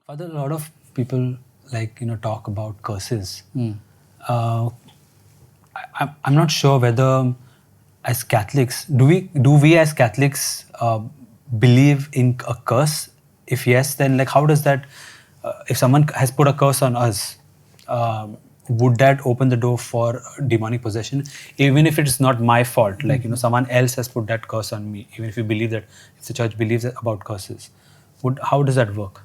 Father, a lot of people talk about curses. Uh, I'm not sure whether, as Catholics, do we as Catholics believe in a curse? If yes, then how does that? If someone has put a curse on us, would that open the door for demonic possession? Even if it's not my fault, someone else has put that curse on me. Even if you believe that, if the church believes about curses, how does that work?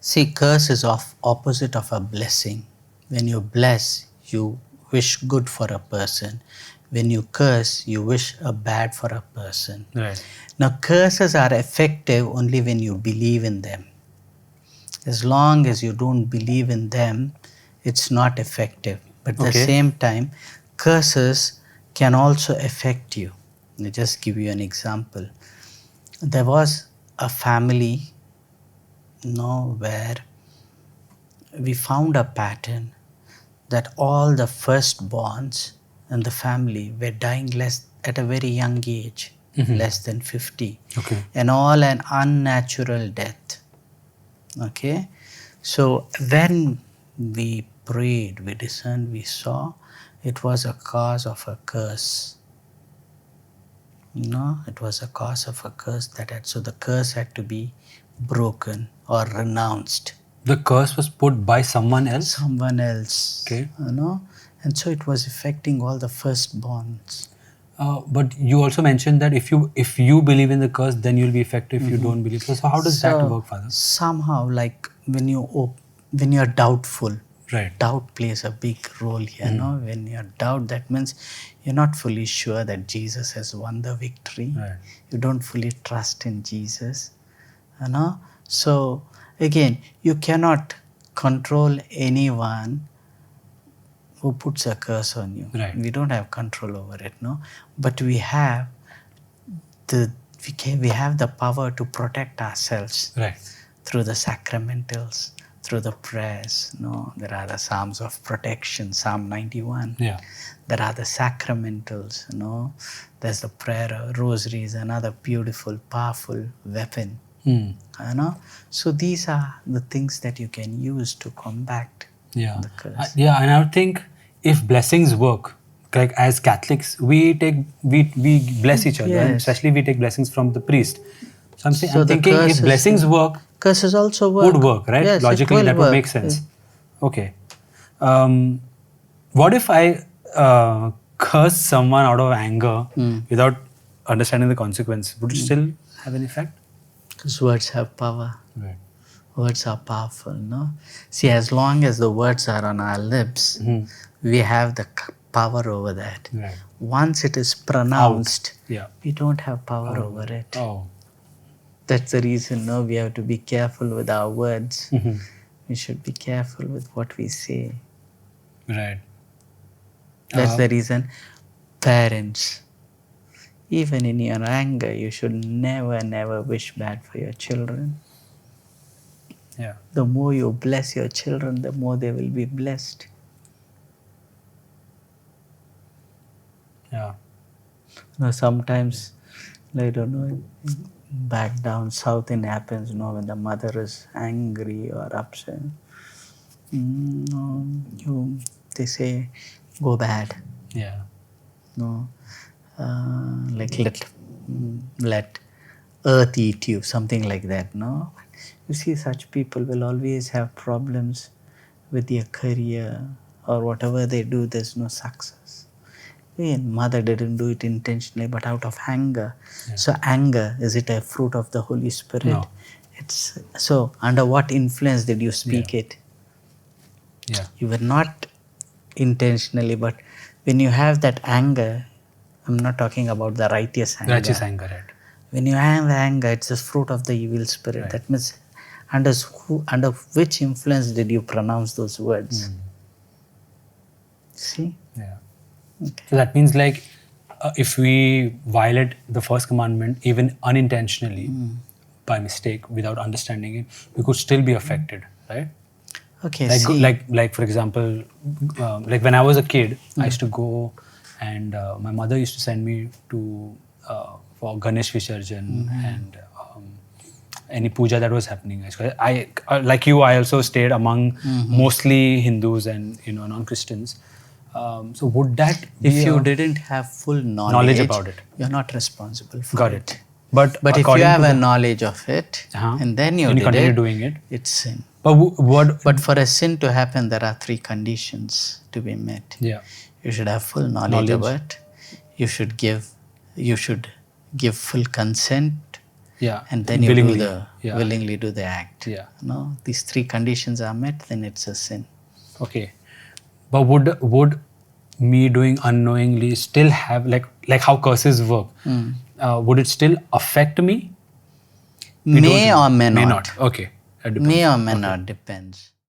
See, curse is opposite of a blessing. When you bless, you wish good for a person. When you curse, you wish a bad for a person. Right. Now, curses are effective only when you believe in them. As long as you don't believe in them, it's not effective. But at the same time, curses can also affect you. I'll just give you an example. There was a family, where we found a pattern that all the firstborns in the family were dying at a very young age, less than 50, and all an unnatural death. Okay, so when we prayed, we discerned, we saw it was a cause of a curse. It was a cause of a curse so the curse had to be broken or renounced. The curse was put by someone else? Someone else. Okay. And so it was affecting all the firstborns. But you also mentioned that if you believe in the curse, then you'll be affected if you don't believe. So how does that work, Father? Somehow, like when you're doubtful, Right. doubt plays a big role here. When you're doubt, that means you're not fully sure that Jesus has won the victory. Right. You don't fully trust in Jesus. So again, you cannot control anyone who puts a curse on you. Right. We don't have control over it, but we have the power to protect ourselves. Right. Through the sacramentals, through the prayers. There are the Psalms of protection, Psalm 91. Yeah. There are the sacramentals. There's the prayer. Rosary is another beautiful, powerful weapon. So these are the things that you can use to combat the curse. And I would think if blessings work, like as Catholics, we bless each other, and especially we take blessings from the priest. So I'm thinking if blessings work, curses also work. Would work, right? Yes, logically, that would make sense. Okay. What if I curse someone out of anger without understanding the consequence? Would it still have an effect? Because words have power. Right. Words are powerful, See, as long as the words are on our lips, we have the power over that. Right. Once it is pronounced, we don't have power over it. Oh. That's the reason, we have to be careful with our words. We should be careful with what we say. Right. That's the reason, parents, even in your anger, you should never wish bad for your children. Yeah. The more you bless your children, the more they will be blessed. Yeah. Sometimes, I don't know, back down south in happens, when the mother is angry or upset, they say, go bad. Yeah. Let earth eat you, something like that. You see, such people will always have problems with their career or whatever they do. There's no success. And mother didn't do it intentionally, but out of anger. Yeah. So anger, is it a fruit of the Holy Spirit? No. It's so under what influence did you speak it? Yeah. You were not intentionally, but when you have that anger, I'm not talking about the righteous anger. Righteous anger, right. When you have anger, it's a fruit of the evil spirit. Right. That means under which influence did you pronounce those words? See? Yeah. Okay. So that means if we violate the first commandment, even unintentionally, by mistake, without understanding it, we could still be affected, right? Okay. Like for example, like when I was a kid, I used to go and my mother used to send me to for Ganesh Visarjan and any puja that was happening. I like you, I also stayed among mostly Hindus and non-Christians. So would that be If you didn't have full knowledge about it, you're not responsible for got it. But if you according have to a knowledge of it and then you and did continue it, doing it, it's sin. but what? But for a sin to happen, there are 3 conditions to be met. Yeah. You should have full knowledge of it. You should give full consent. Yeah. And then you willingly do the act. Yeah. No, these 3 conditions are met, then it's a sin. Okay. But would me doing unknowingly still have like how curses work? Would it still affect me? May or may not. Okay. May or may not, depends.